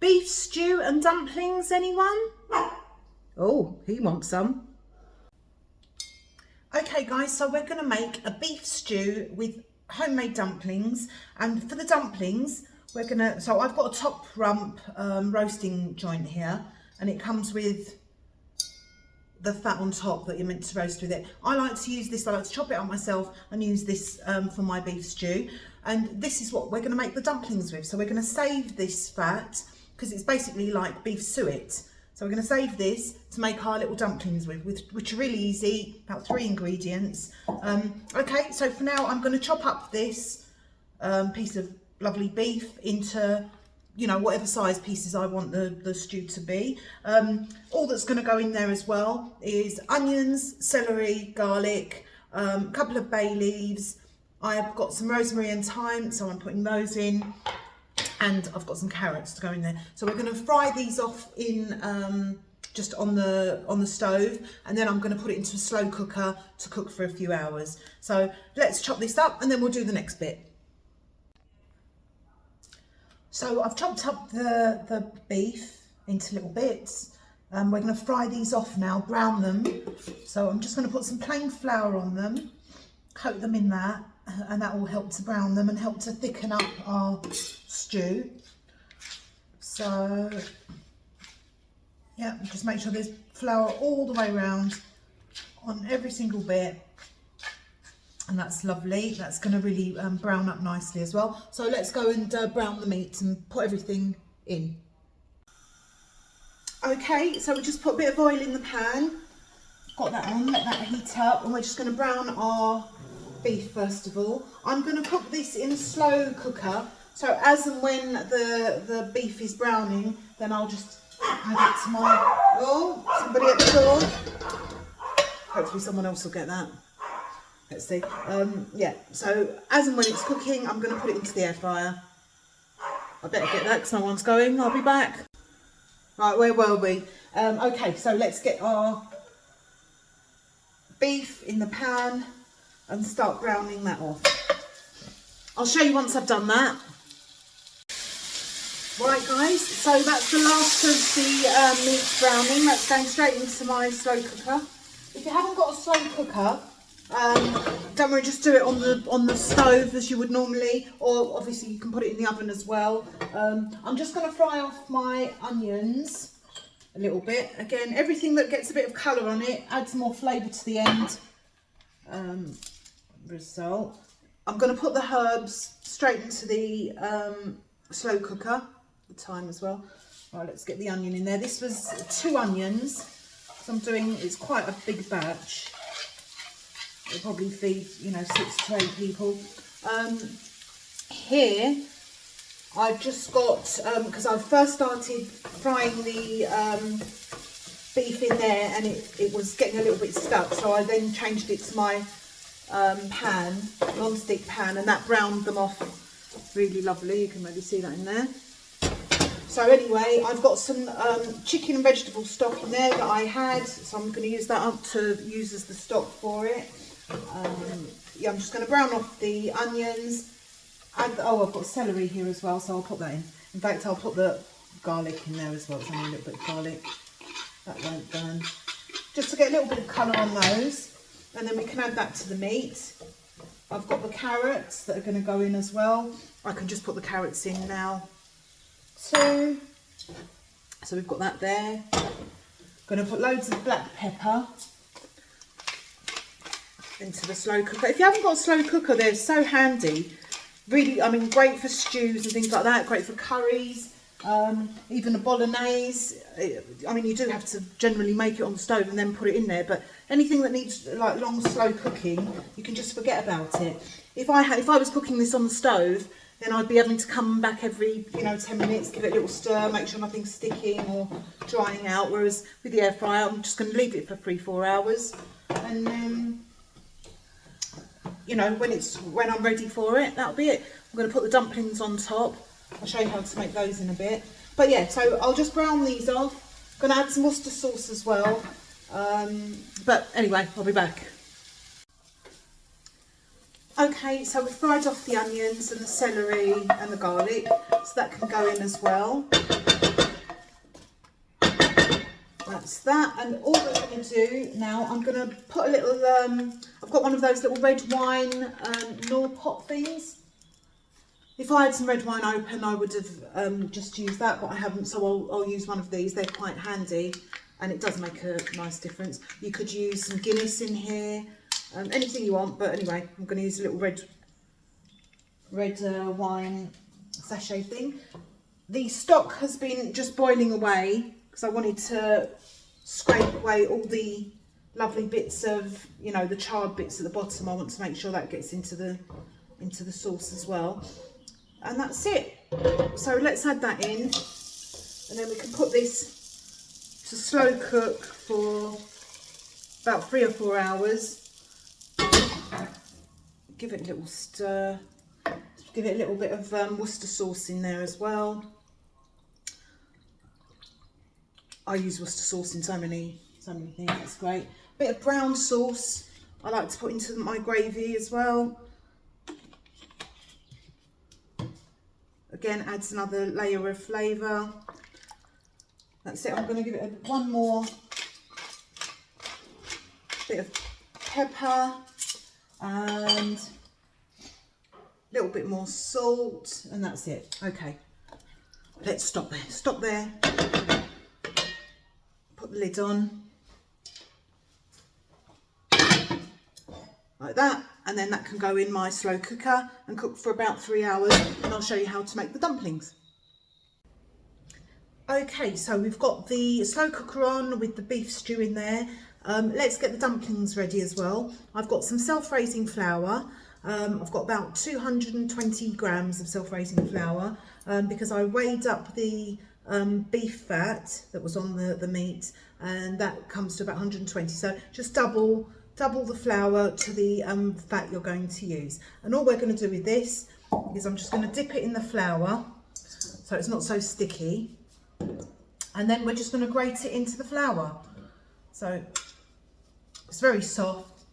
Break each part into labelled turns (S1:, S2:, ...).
S1: beef stew and dumplings, anyone? Oh, he wants some. Okay guys, so we're going to make a beef stew with homemade dumplings, and for the dumplings we're going to, so I've got a top rump roasting joint here, and it comes with the fat on top that you're meant to roast with it. I like to use this, I like to chop it up myself and use this for my beef stew. And this is what we're going to make the dumplings with. So we're going to save this fat because it's basically like beef suet. So we're going to save this to make our little dumplings with, which are really easy, about 3 ingredients. Okay, so for now I'm going to chop up this piece of lovely beef into, you know, whatever size pieces I want the stew to be. All that's going to go in there as well is onions, celery, garlic, a couple of bay leaves. I've got some rosemary and thyme, so I'm putting those in, and I've got some carrots to go in there. So we're going to fry these off in just on the stove, and then I'm going to put it into a slow cooker to cook for a few hours. So let's chop this up and then we'll do the next bit. So I've chopped up the beef into little bits. We're going to fry these off now, brown them. So I'm just going to put some plain flour on them, coat them in that, and that will help to brown them and help to thicken up our stew. So yeah, just make sure there's flour all the way around on every single bit. And that's lovely. That's going to really brown up nicely as well. So let's go and brown the meat and put everything in. Okay, so we just put a bit of oil in the pan. Got that on, let that heat up, and we're just going to brown our beef first of all. I'm going to cook this in a slow cooker. So as and when the beef is browning, then I'll just add it to my... Oh, somebody at the door. Hopefully someone else will get that. Let's see. Yeah, so as and when it's cooking, I'm going to put it into the air fryer. I better get that because no one's going. I'll be back. Right, where were we? Okay, so let's get our beef in the pan and start browning that off. I'll show you once I've done that. Right guys, so that's the last of the meat browning. That's going straight into my slow cooker. If you haven't got a slow cooker, don't worry, just do it on the stove as you would normally, or obviously you can put it in the oven as well. I'm just going to fry off my onions a little bit. Again, everything that gets a bit of colour on it adds more flavour to the end result. I'm going to put the herbs straight into the slow cooker, the thyme as well. Right, let's get the onion in there. This was 2 onions, so I'm doing, it's quite a big batch. It'll probably feed, you know, 6 to 8 people. Here, I've just got, because I first started frying the beef in there and it was getting a little bit stuck, so I then changed it to my pan, non-stick pan, and that browned them off really lovely. You can maybe see that in there. So anyway, I've got some chicken and vegetable stock in there that I had, so I'm going to use that up to use as the stock for it. Yeah, I'm just going to brown off the onions. And, oh, I've got celery here as well, so I'll put that in. In fact, I'll put the garlic in there as well. It's only a little bit of garlic. That won't burn. Just to get a little bit of colour on those. And then we can add that to the meat. I've got the carrots that are going to go in as well. I can just put the carrots in now too. So we've got that there. Going to put loads of black pepper into the slow cooker. If you haven't got a slow cooker, they're so handy. Really, I mean, great for stews and things like that. Great for curries, even a bolognese. I mean, you do have to generally make it on the stove and then put it in there. But anything that needs like long, slow cooking, you can just forget about it. If I was cooking this on the stove, then I'd be having to come back every 10 minutes, give it a little stir, make sure nothing's sticking or drying out. Whereas with the air fryer, I'm just going to leave it for 3-4 hours, and then, when I'm ready for it, that'll be it. I'm going to put the dumplings on top. I'll show you how to make those in a bit. But yeah, so I'll just brown these off. I'm going to add some Worcester sauce as well. But anyway, I'll be back. Okay, so we've fried off the onions and the celery and the garlic, so that can go in as well. That's that, and all we're going to do now, I'm going to put a little, I've got one of those little red wine Knorr pot things. If I had some red wine open, I would have just used that, but I haven't, so I'll use one of these. They're quite handy, and it does make a nice difference. You could use some Guinness in here, anything you want, but anyway, I'm going to use a little red wine sachet thing. The stock has been just boiling away because I wanted to scrape away all the lovely bits of, you know, the charred bits at the bottom. I want to make sure that gets into the sauce as well. And that's it. So let's add that in, and then we can put this to slow cook for about 3 or 4 hours. Give it a little stir. Give it a little bit of Worcester sauce in there as well. I use Worcester sauce in so many things. It's great. Bit of brown sauce I like to put into my gravy as well. Again, adds another layer of flavour. That's it. I'm going to give it one more bit of pepper and a little bit more salt, and that's it. Okay, let's stop there. Stop there. Put the lid on like that, and then that can go in my slow cooker and cook for about 3 hours, and I'll show you how to make the dumplings. Okay, so we've got the slow cooker on with the beef stew in there. Let's get the dumplings ready as well. I've got some self-raising flour. I've got about 220 grams of self-raising flour because I weighed up the beef fat that was on the meat, and that comes to about 120. So just double the flour to the fat you're going to use. And all we're going to do with this is I'm just going to dip it in the flour so it's not so sticky, and then we're just going to grate it into the flour. So it's very soft.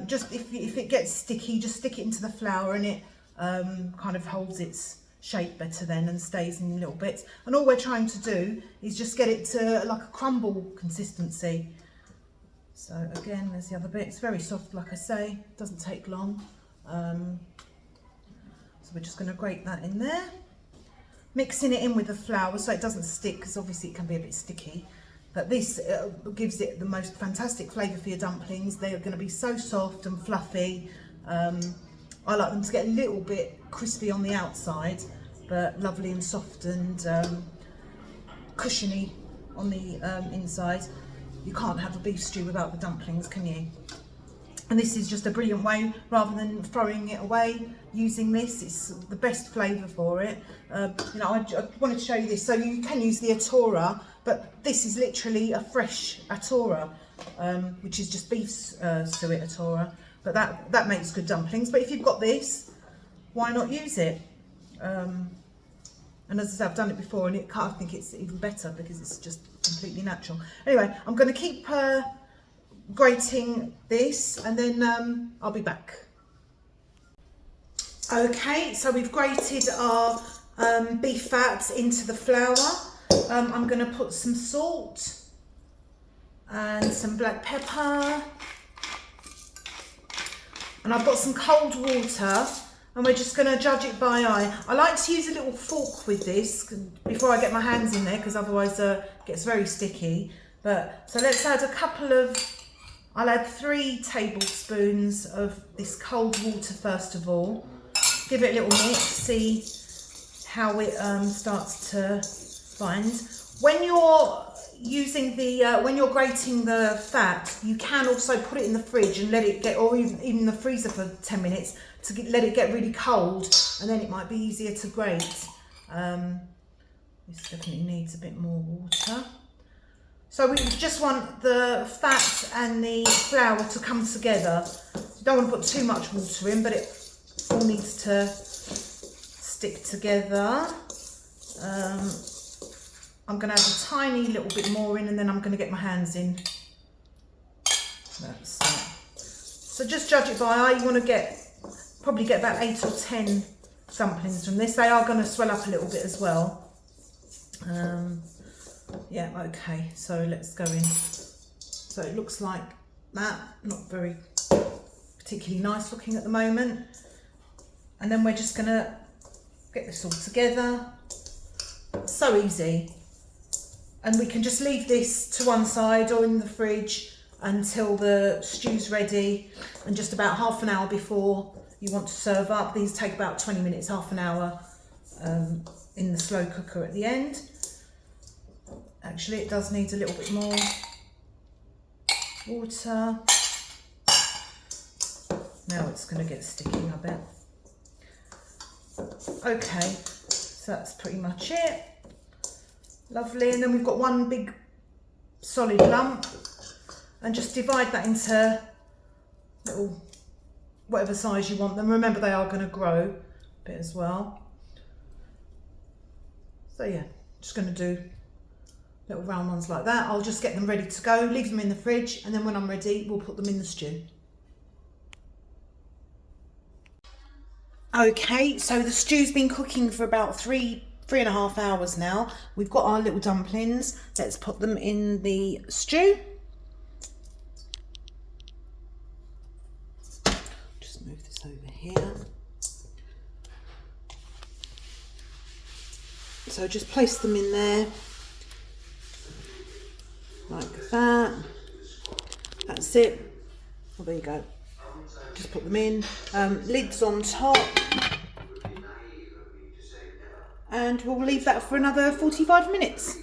S1: Just if it gets sticky, just stick it into the flour, and it kind of holds its shape better then and stays in little bits. And all we're trying to do is just get it to like a crumble consistency. So again, there's the other bit. It's very soft, like I say, doesn't take long. So we're just going to grate that in there, mixing it in with the flour so it doesn't stick, because obviously it can be a bit sticky. But this gives it the most fantastic flavour for your dumplings. They are going to be so soft and fluffy. I like them to get a little bit crispy on the outside, but lovely and soft and cushiony on the inside. You can't have a beef stew without the dumplings, can you? And this is just a brilliant way, rather than throwing it away, using this. It's the best flavour for it. You know, I wanted to show you this. So you can use the atora, but this is literally a fresh atora, which is just beef suet atora. But that makes good dumplings. But if you've got this, why not use it? And as I said, I've done it before, and I think it's even better because it's just completely natural. Anyway, I'm going to keep grating this, and then I'll be back. Okay, so we've grated our beef fat into the flour. I'm going to put some salt and some black pepper, and I've got some cold water, and we're just going to judge it by eye. I like to use a little fork with this before I get my hands in there, because otherwise it gets very sticky. But so let's add I'll add 3 tablespoons of this cold water first of all. Give it a little mix, see how it starts to bind. When you're using when you're grating the fat, you can also put it in the fridge and let it get, or even the freezer for 10 minutes to let it get really cold, and then it might be easier to grate. This definitely needs a bit more water. So we just want the fat and the flour to come together. You don't want to put too much water in, but it all needs to stick together. I'm going to add a tiny little bit more in, and then I'm going to get my hands in. That's it. So just judge it by eye. You want to get probably get about 8 or 10 dumplings from this. They are going to swell up a little bit as well. Yeah, okay, so let's go in. So it looks like that, not very particularly nice looking at the moment. And then we're just going to get this all together. So easy. And we can just leave this to one side or in the fridge until the stew's ready, and just about half an hour before you want to serve up. These take about 20 minutes, half an hour in the slow cooker at the end. Actually, it does need a little bit more water. Now it's going to get sticky, I bet. Okay, so that's pretty much it. Lovely. And then we've got one big solid lump, and just divide that into little, whatever size you want them. Remember, they are going to grow a bit as well. So yeah, just going to do little round ones like that. I'll just get them ready to go, leave them in the fridge, and then when I'm ready, we'll put them in the stew. Okay, so the stew's been cooking for about three and a half hours now. We've got our little dumplings. Let's put them in the stew. Just move this over here. So just place them in there. Like that. That's it. Well, there you go. Just put them in. Lids on top. And we'll leave that for another 45 minutes.